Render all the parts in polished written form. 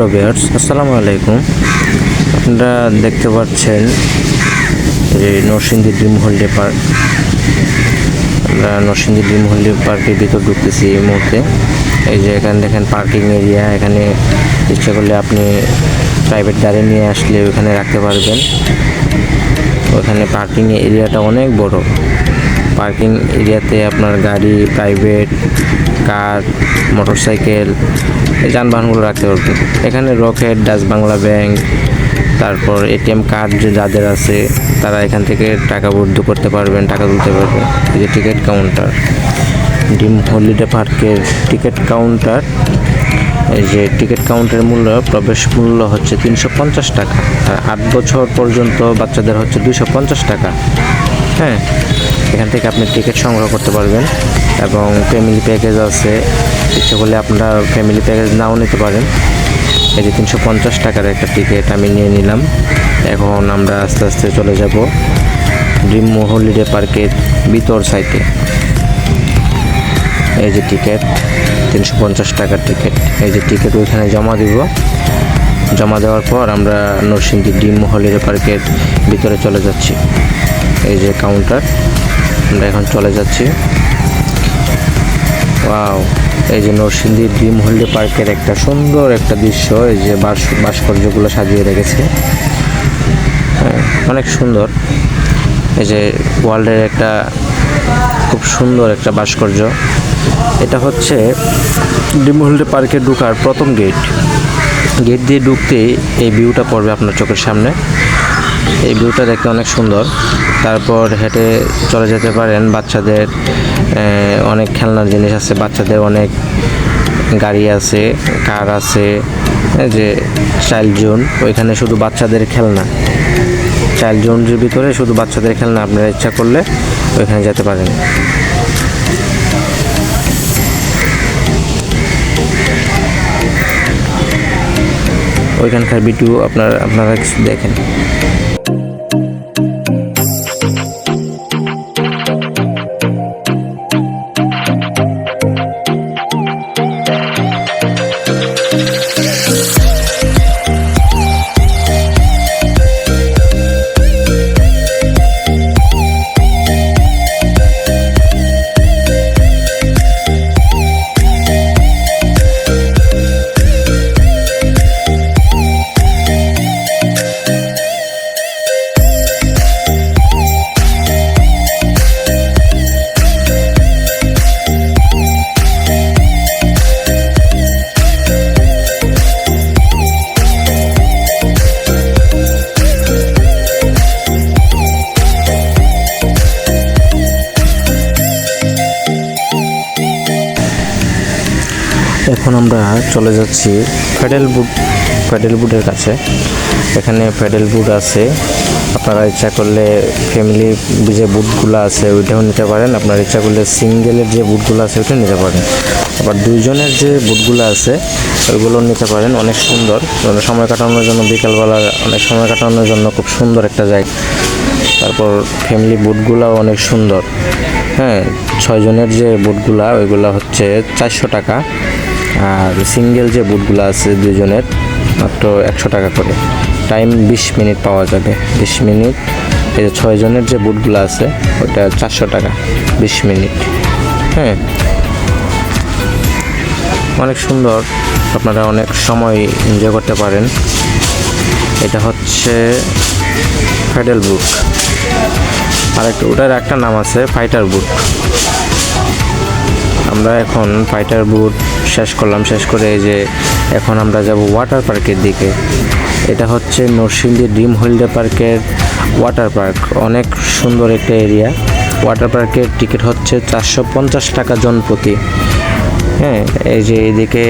Hello viewers, আসসালামু আলাইকুম। আপনারা দেখতে পাচ্ছেন যে নরসিংদী ড্রিম হলিডে পার্ক। আমরা নরসিংদী ড্রিম হলিডে পার্কের ভিতর ঢুকতেছি এই মুহূর্তে। এই যে এখানে দেখেন পার্কিং এরিয়া। এখানে ইচ্ছা করলে আপনি প্রাইভেট গাড়ি নিয়ে আসলে ওখানে রাখতে পারবেন। ওখানে পার্কিং এরিয়াটা অনেক বড়। পার্কিং এরিয়াতে আপনার গাড়ি, প্রাইভেট কার, মোটরসাইকেল এই যানবাহনগুলো রাখতে পারবেন। এখানে রকেট, ডাচ বাংলা ব্যাংক, তারপর এটিএম কার্ড যাদের আছে তারা এখান থেকে টাকা বদ্ধ করতে পারবেন, টাকা তুলতে পারবেন। এই যে টিকিট কাউন্টার, ড্রিম হলিডে পার্কের টিকিট কাউন্টার। এই যে টিকিট কাউন্টারের মূল্য, প্রবেশ মূল্য হচ্ছে 350 টাকা, আর 8 বছর পর্যন্ত বাচ্চাদের হচ্ছে 250 টাকা। হ্যাঁ, এখান থেকে আপনি টিকিট সংগ্রহ করতে পারবেন এবং ফ্যামিলি প্যাকেজ আছে। ইচ্ছে করলে আপনারা ফ্যামিলি প্যাকেজ নাও নিতে পারেন। এই যে 350 টাকার একটা টিকিট আমি নিয়ে নিলাম। এখন আমরা আস্তে আস্তে চলে যাব ড্রিম হলিডে পার্কের ভিতর সাইডে। এই যে টিকিট, 350 টাকার টিকিট। এই যে টিকিট ওইখানে জমা দিব। জমা দেওয়ার পর আমরা নরসিংদী ড্রিম হলিডে পার্কের ভিতরে চলে যাচ্ছি। এই যে কাউন্টার, আমরা এখন চলে যাচ্ছি। ওয়াও, এই যে নরসিংদী ড্রিম হলিডে পার্কের একটা সুন্দর একটা দৃশ্য। এই যে ভাস্কর্যগুলো সাজিয়ে রেখেছে, অনেক সুন্দর। এই যে ওয়ার্ল্ডের একটা খুব সুন্দর একটা ভাস্কর্য। এটা হচ্ছে ড্রিম হলিডে পার্কে ঢোকার প্রথম গেট। গেট দিয়ে ঢুকতেই এই ভিউটা পড়বে আপনার চোখের সামনে। এই ভিউটা দেখতে অনেক সুন্দর। তারপর হেঁটে চলে যেতে পারেন। বাচ্চাদের অনেক খেলনার জিনিস আছে, বাচ্চাদের অনেক গাড়ি আছে, কার আছে। যে চাইল্ড জোন, ওইখানে শুধু বাচ্চাদের খেলনা। চাইল্ড জোনের ভিতরে শুধু বাচ্চাদের খেলনা, আপনারা ইচ্ছা করলে ওইখানে যেতে পারেন। ওইখানকার ভিডিও আপনারা দেখেন। এখন আমরা চলে যাচ্ছি প্যাডেল বুটের কাছে। এখানে প্যাডেল বুট আছে। আপনারা ইচ্ছা করলে ফ্যামিলি যে বুটগুলো আছে ওইটাও নিতে পারেন। আপনারা ইচ্ছা করলে সিঙ্গেলের যে বুটগুলো আছে ওইটাও নিতে পারেন। আবার দুইজনের যে বুটগুলো আছে ওইগুলো নিতে পারেন। অনেক সুন্দর, সময় কাটানোর জন্য, বিকালবেলা অনেক সময় কাটানোর জন্য খুব সুন্দর একটা জায়গা। তারপর ফ্যামিলি বুটগুলাও অনেক সুন্দর। হ্যাঁ, 6 জনের যে বুটগুলা ওইগুলো হচ্ছে 400 টাকা। আর সিঙ্গেল যে বুটগুলো আছে 2 জনের, মাত্র 100 টাকা করে। টাইম 20 মিনিট পাওয়া যাবে, 20 মিনিট। এই যে 6 জনের যে বুটগুলো আছে ওটা 400 টাকা, 20 মিনিট। হ্যাঁ, অনেক সুন্দর, আপনারা অনেক সময় এনজয় করতে পারেন। এটা হচ্ছে প্যাডেল বুট। আর ওটার একটা নাম আছে ফাইটার বুট। আমরা এখন ফাইটার বুট শেষ করলাম। শেষ করে এই যে এখন আমরা যাব ওয়াটার পার্কের দিকে। এটা হচ্ছে নরসিংদী ড্রিম হলিডে পার্কের ওয়াটার পার্ক। অনেক সুন্দর একটা এরিয়া। ওয়াটার পার্কের টিকিট হচ্ছে 450 টাকা জন প্রতি। হ্যাঁ, এই যে এদিকে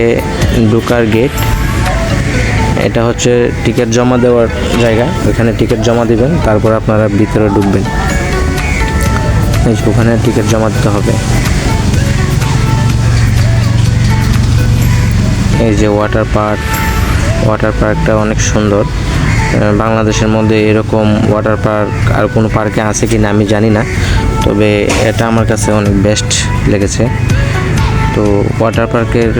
ঢোকার গেট। এটা হচ্ছে টিকিট জমা দেওয়ার জায়গা। ওইখানে টিকিট জমা দিবেন, তারপর আপনারা ভিতরে ঢুকবেন। এই যে ওখানে টিকিট জমা দিতে হবে। এই যে ওয়াটার পার্কটা অনেক সুন্দর। বাংলাদেশের মধ্যে এরকম ওয়াটার পার্ক আর কোনো পার্কে আছে কি না আমি জানি না, তবে এটা আমার কাছে অনেক বেস্ট লেগেছে। তো ওয়াটার পার্কের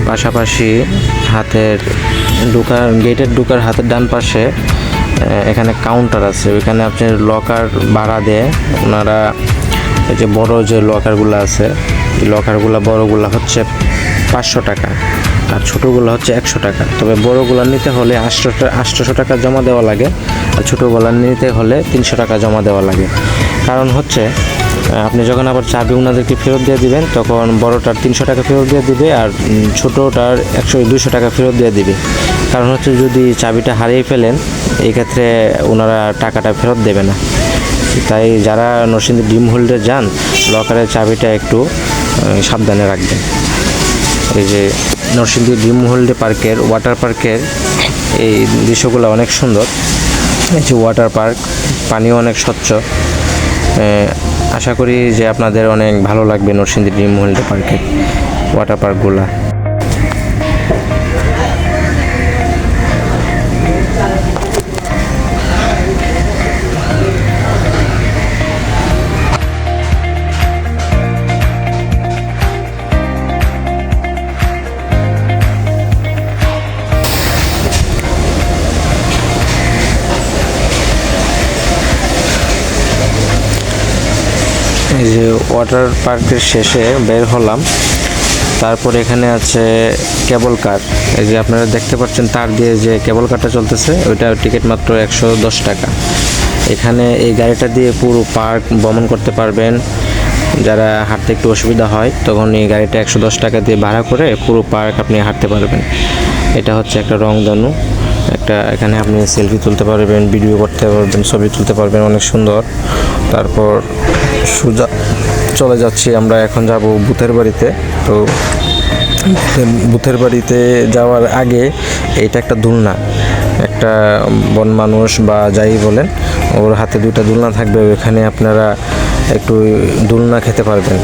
পাশাপাশি হাতের গেটের ঢোকার হাতের ডান পাশে এখানে কাউন্টার আছে, ওইখানে আপনি লকার ভাড়া দিয়ে ওনারা এই যে বড় যে লকারগুলো আছে, এই লকারগুলো বড়গুলো হচ্ছে 500 টাকা আর ছোটোগুলো হচ্ছে 100 টাকা। তবে বড়গুলো নিতে হলে 800 টাকা জমা দেওয়া লাগে, আর ছোটোগুলো নিতে হলে 300 টাকা জমা দেওয়া লাগে। কারণ হচ্ছে আপনি যখন আবার চাবি ওনাদেরকে ফেরত দিয়ে দিবেন, তখন বড়টার 300 টাকা ফেরত দিয়ে দিবে আর ছোটোটার 200 টাকা ফেরত দিয়ে দিবে। কারণ হচ্ছে যদি চাবিটা হারিয়ে ফেলেন, এই ক্ষেত্রে ওনারা টাকাটা ফেরত দেবে না। তাই যারা নরসিংদী ড্রিম ওয়ার্ল্ডে যান, লকারের চাবিটা একটু সাবধানে রাখবেন। এই যে নরসিংদী ড্রিম ওয়ার্ল্ড পার্কের ওয়াটার পার্কের এই দৃশ্যগুলো অনেক সুন্দর। এই যে ওয়াটার পার্ক, পানিও অনেক স্বচ্ছ। আশা করি যে আপনাদের অনেক ভালো লাগবে নরসিংদী ড্রিম ওয়ার্ল্ড পার্কের ওয়াটার পার্কগুলো। এই যে ওয়াটার পার্কের শেষে বের হলাম, তারপর এখানে আছে কেবল কার। এই যে আপনারা দেখতে পাচ্ছেন তার দিয়ে যে কেবল কারটা চলতেছে, ওইটা টিকিট মাত্র 110 টাকা। এখানে এই গাড়িটা দিয়ে পুরো পার্ক ভ্রমণ করতে পারবেন। যারা হাঁটতে একটু অসুবিধা হয়, তখন এই গাড়িটা 110 টাকা দিয়ে ভাড়া করে পুরো পার্ক আপনি হাঁটতে পারবেন। এটা হচ্ছে একটা রংধনু, এখানে আপনি সেলফি তুলতে পারবেন, ভিডিও করতে পারবেন, ছবি তুলতে পারবেন, অনেক সুন্দর। তারপর সোজা চলে যাচ্ছি আমরা, এখন যাব ভূতের বাড়িতে। তো ভূতের বাড়িতে যাওয়ার আগে এইটা একটা দোলনা, একটা বন মানুষ বা যাই বলেন, ওর হাতে 2টা দোলনা থাকবে, ওইখানে আপনারা একটু দোলনা খেতে পারবেন।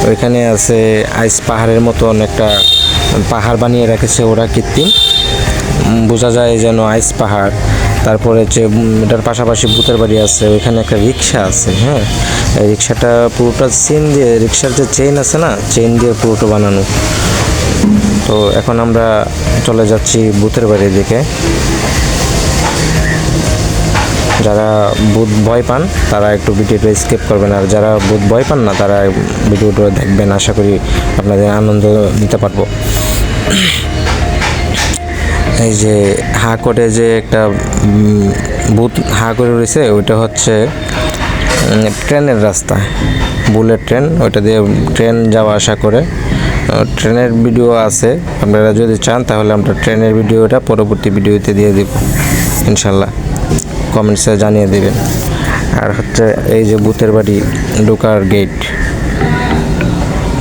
ওইখানে আছে আইস পাহাড়ের মতন একটা পাহাড় বানিয়ে রেখেছে ওরা কৃত্রিম, বোঝা যায় যেন আইস পাহাড়। তারপরে যে এটার পাশাপাশি ভূতের বাড়ি আছে, ওইখানে একটা রিক্সা আছে। হ্যাঁ, এই রিক্সাটা পুরোটা চেন দিয়ে, রিক্সার যে চেন আছে না, চেন দিয়ে পুরোটা বানানো। তো এখন আমরা চলে যাচ্ছি ভূতের বাড়ির দিকে। যারা ভূত ভয় পান তারা একটু ভিডিওটা স্কিপ করবেন, আর যারা ভূত ভয় পান না তারা ভিডিওটা দেখবেন। আশা করি আপনাদের আনন্দ দিতে পারবো। এই যে হা করে যে একটা ভূত হা করে রয়েছে, ওইটা হচ্ছে ট্রেনের রাস্তা, বুলেট ট্রেন, ওইটা দিয়ে ট্রেন যাওয়া আসা করে। ট্রেনের ভিডিও আছে, আপনারা যদি চান তাহলে আমরা ট্রেনের ভিডিওটা পরবর্তী ভিডিওতে দিয়ে দেব ইনশাল্লাহ, কমেন্টসে জানিয়ে দেবেন। আর হচ্ছে এই যে ভূতের বাড়ি ঢোকার গেট,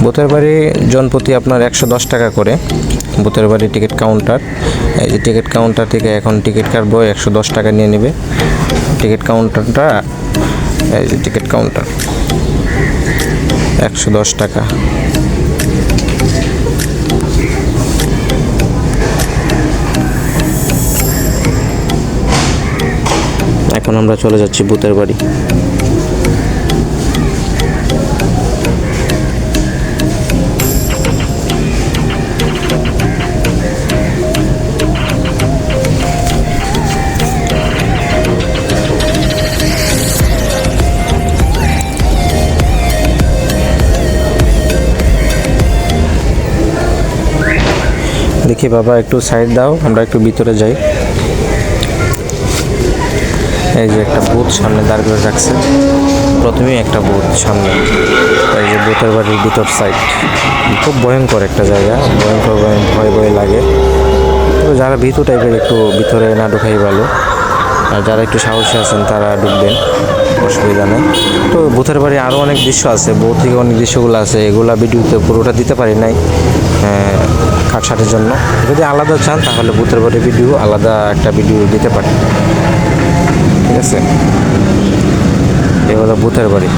ভূতের বাড়ি জনপ্রতি আপনার 110 টাকা করে ভূতের বাড়ি টিকিট কাউন্টার। এই যে টিকিট কাউন্টার থেকে এখন টিকিট কাটবো, 110 টাকা নিয়ে নেবে টিকিট কাউন্টারটা। এই যে টিকিট কাউন্টার 110 টাকা। এখন আমরা চলে যাচ্ছি ভূতের বাড়ি। দেখি বাবা, একটু সাইড দাও, আমরা একটু ভিতরে যাই। এই যে একটা ভূত সামনে দাঁড় করে রাখছে, প্রথমেই একটা ভূত সামনে। এই যে ভূতের বাড়ির ভিতর সাইড, খুব ভয়ঙ্কর একটা জায়গা, ভয়ঙ্কর ভয় ভয় লাগে। তো যারা ভীতু টাইপের একটু ভিতরে না ঢুকাই ভালো, আর যারা একটু সাহসী আছেন তারা ঢুকবেন, অসুবিধা নেই। তো ভূতের বাড়ি আরও অনেক দৃশ্য আছে, ভৌতিক অনেক দৃশ্যগুলো আছে, এগুলা ভিডিওতে পুরোটা দিতে পারি নাই কাটছাটের জন্য। যদি আলাদা চান তাহলে ভূতের বাড়ির ভিডিও আলাদা একটা ভিডিও দিতে পারি, ঠিক আছে। এগুলো ভূতের বাড়ি।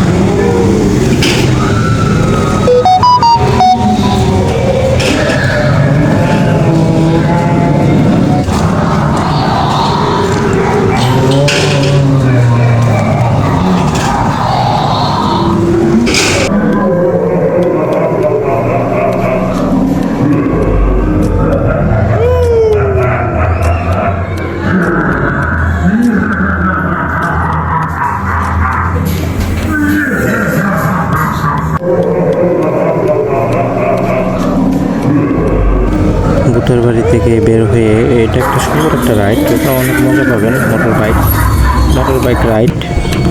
বাড়ি থেকে বের হয়ে এটা একটা সুন্দর একটা রাইড, এটা অনেক মজা পাবেন। মোটর বাইক রাইড,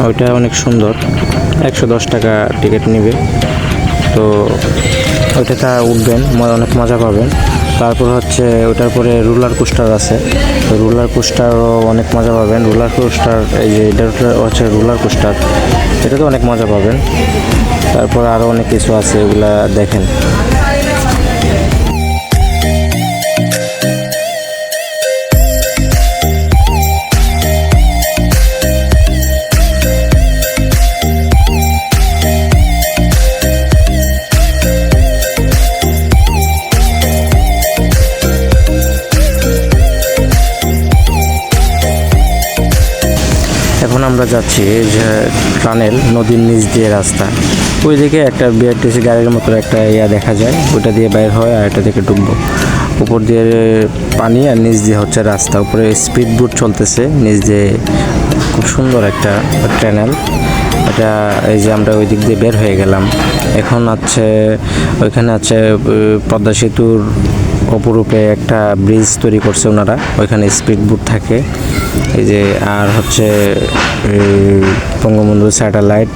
ওইটা অনেক সুন্দর। 110 টাকা টিকিট নেবে, তো ওইটাতে উঠবেন, অনেক মজা পাবেন। তারপর হচ্ছে ওটার পরে রোলার কোস্টার আছে, তো রোলার কোস্টারও অনেক মজা পাবেন। রোলার কোস্টার, এই যে এটা হচ্ছে রোলার কোস্টার, এটাতে অনেক মজা পাবেন। তারপর আরও অনেক কিছু আছে, এগুলা দেখেন। এখন আমরা যাচ্ছি যে টানেল, নদীর নিচ দিয়ে রাস্তা, ওইদিকে একটা বিআরটিসি গাড়ির মতো একটা দেখা যায়, ওইটা দিয়ে বাইর হয় আর এটা থেকে ঢুকবো। উপর দিয়ে পানি আর নিচ দিয়ে হচ্ছে রাস্তা, উপরে স্পিড বোট চলতেছে নিচ দিয়ে, খুব সুন্দর একটা টানেল এটা। এই যে আমরা ওই দিক দিয়ে বের হয়ে গেলাম, এখন আছে ওইখানে আছে পদ্মা সেতুর অপরূপে একটা ব্রিজ তৈরি করছে ওনারা, ওইখানে স্পিড বোট থাকে। এই যে আর হচ্ছে বঙ্গবন্ধু স্যাটেলাইট,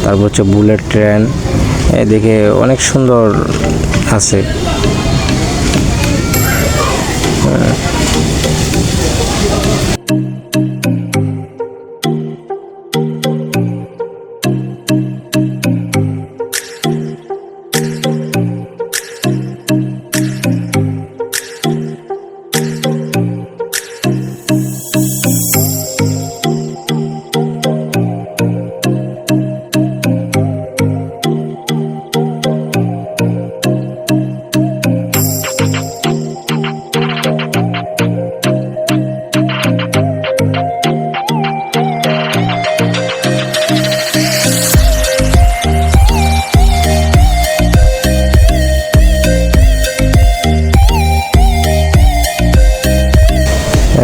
তারপর হচ্ছে বুলেট ট্রেন, এদিকে অনেক সুন্দর আছে।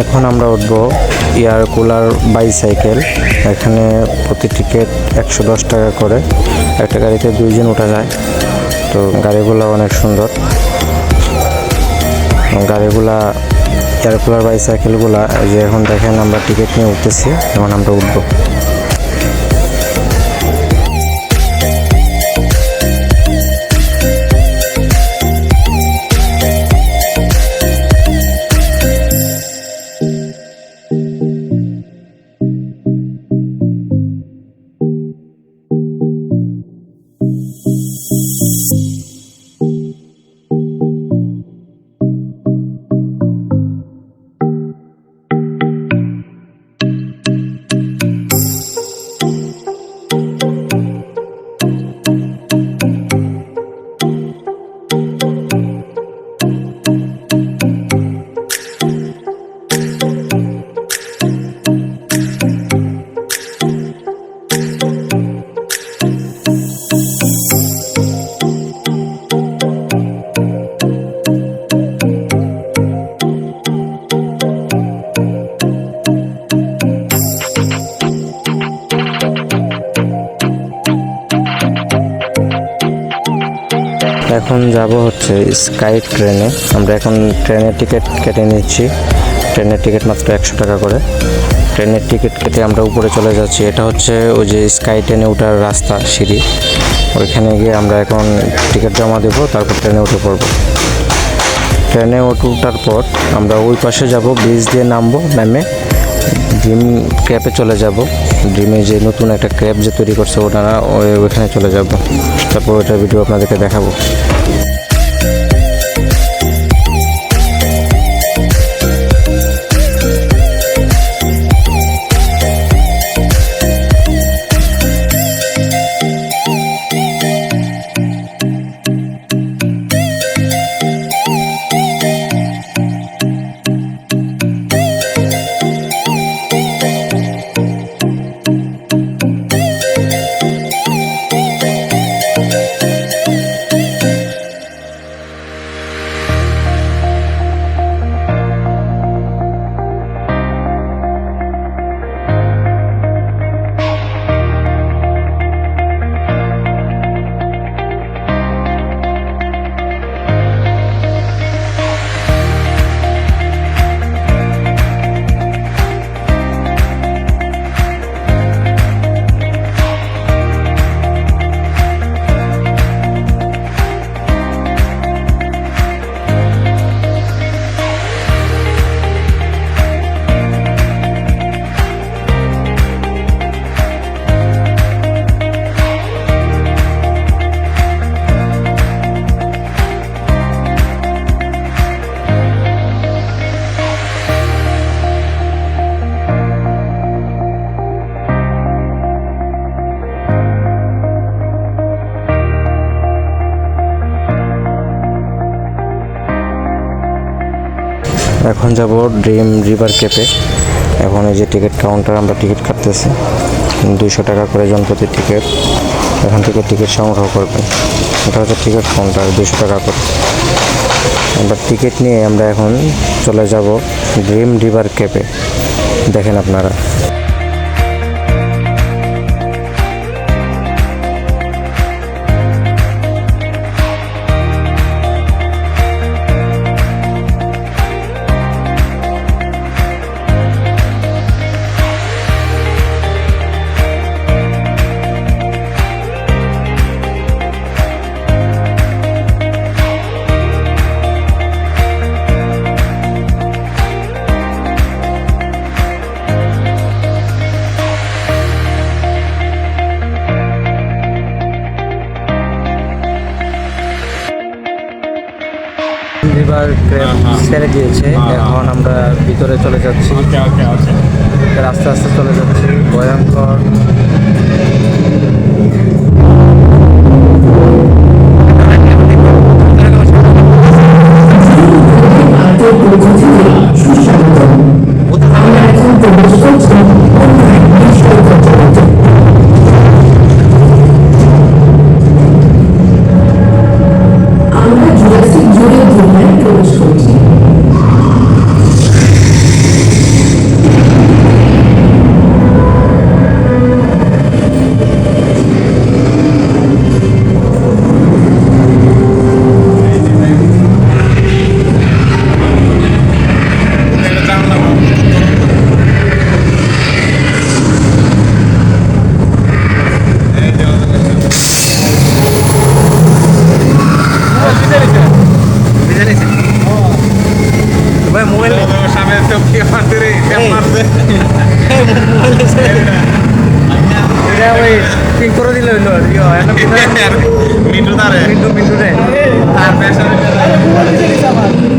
এখন আমরা উঠবো এয়ার কুলার বাইসাইকেল, এখানে প্রতি টিকিট 110 টাকা করে, একটা গাড়িতে 2 জন ওঠা যায়। তো গাড়িগুলো অনেক সুন্দর, গাড়িগুলা এয়ার কুলার বাইসাইকেলগুলা। যে এখন দেখেন আমরা টিকিট নিয়ে উঠতেছি, এখন আমরা উঠবো। এখন যাব হচ্ছে স্কাই ট্রেনে, আমরা এখন ট্রেনের টিকিট কেটে নিচ্ছি। ট্রেনের টিকিট মাত্র 100 টাকা করে। ট্রেনের টিকিট কেটে আমরা উপরে চলে যাচ্ছি, এটা হচ্ছে ওই যে স্কাই ট্রেনে ওঠার রাস্তা, সিঁড়ি, ওইখানে গিয়ে আমরা এখন টিকিট জমা দেবো, তারপর ট্রেনে উঠে পড়বো। ট্রেনে ওঠার পর আমরা ওই পাশে যাব, ব্রিজ দিয়ে নামবো, নেমে ড্রিম ক্র্যাপে চলে যাব। ড্রিমে যে নতুন একটা ক্র্যাপ যে তৈরি করছে ওনারা, ওইখানে চলে যাব, তারপর ওইটার ভিডিও আপনাদেরকে দেখাবো। এখন যাব ড্রিম রিভার ক্যাফে। এখন এই যে টিকিট কাউন্টার, আমরা টিকিট কাটতেছি 200 টাকা করে জনপ্রতি টিকিট। এখান থেকে টিকিট সংগ্রহ করবেন। এটা হচ্ছে টিকিট কাউন্টার, 200 টাকা করে। আমরা টিকিট নিয়ে আমরা এখন চলে যাব ড্রিম রিভার ক্যাফে। দেখেন আপনারা। রিভার ক্র্যাব ছেড়ে দিয়েছে, এখন আমরা ভিতরে চলে যাচ্ছি। আস্তে আস্তে চলে যাচ্ছি। ভয়ঙ্কর করে দিলে হইলো মিন্টু রে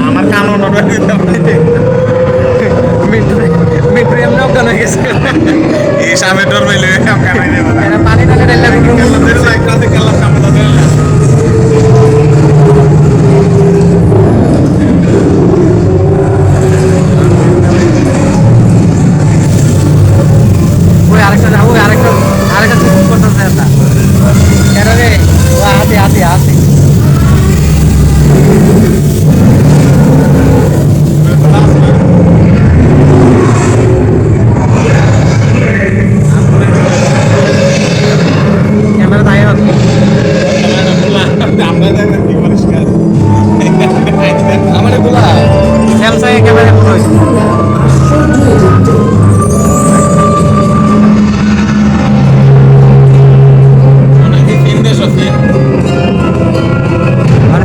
আমার কানো মিন্টু এমনি অজ্ঞান হয়ে গেছে। এই সামনে ডর পাইলে পানি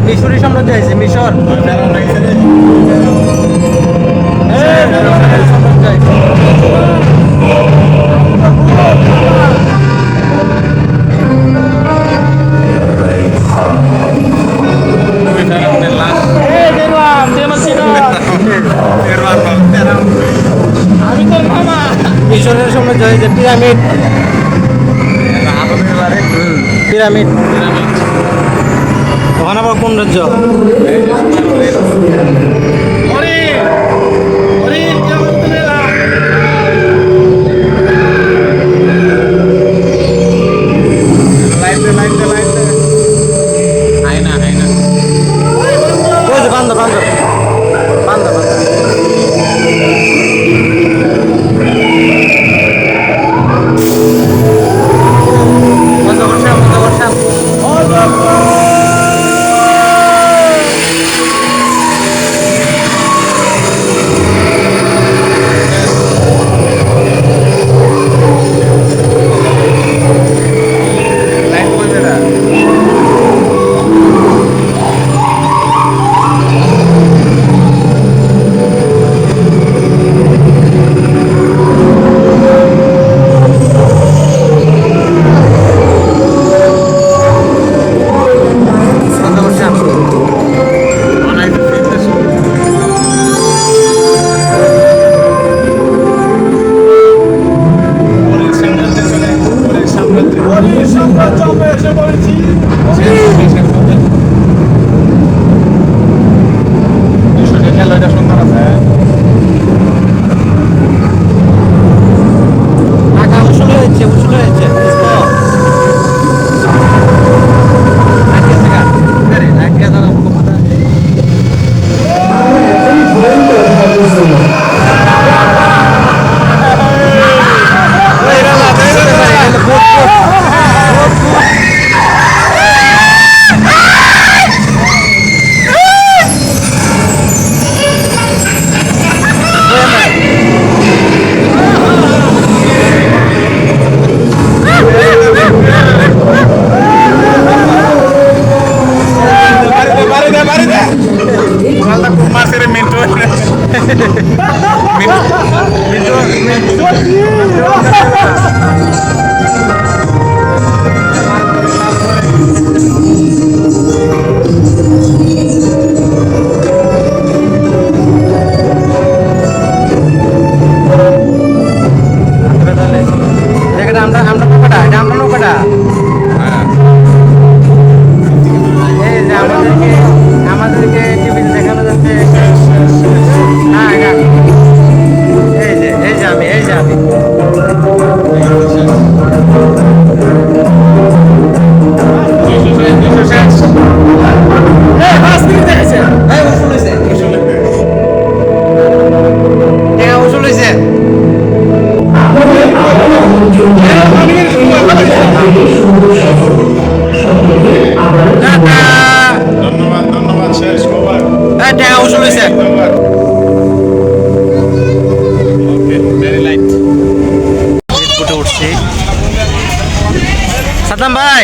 মিশরি সাম্রাজ্য আছে মিশর মিশরের সাম্রাজ্য হয়েছে পিরামিড পিরামিড ওখানে আবার কোন রাজ্য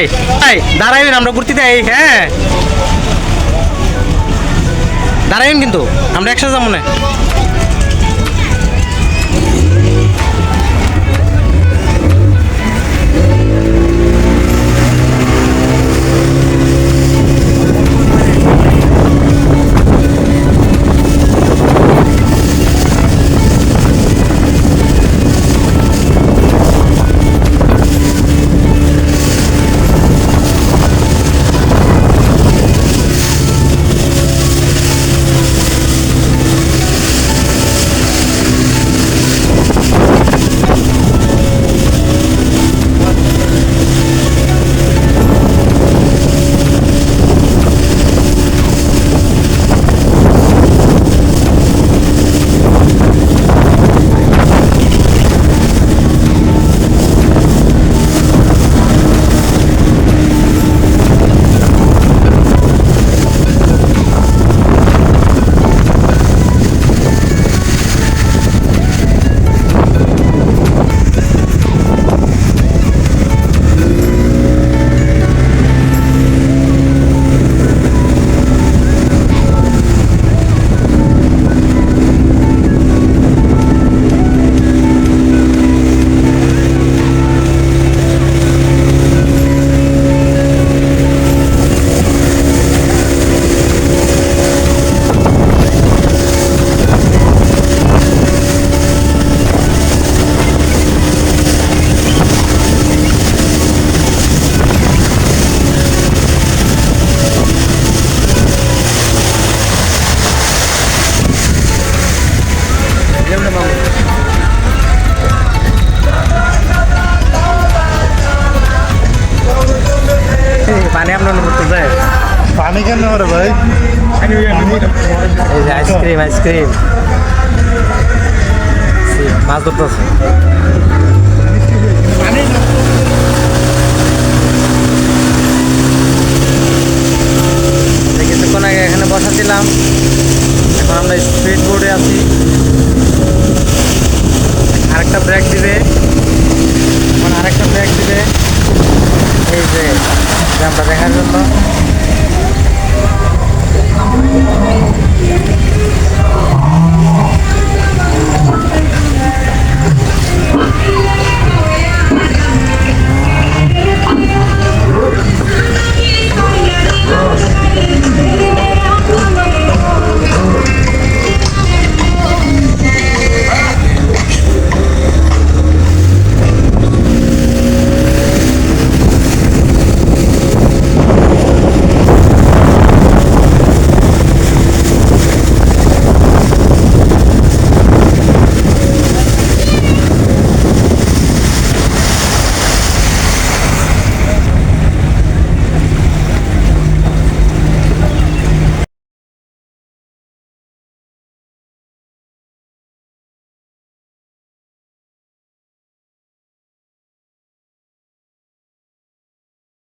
ভাই ভাই দাঁড়াইবেন, আমরা ঘুরতে যাই। হ্যাঁ দাঁড়াইবেন কিন্তু, আমরা একসাথে যাবো না। পানি আপনার করতে যায়, পানি কেন রে ভাই? এই যে আইসক্রিম আইসক্রিম মাছ ধরতেছে।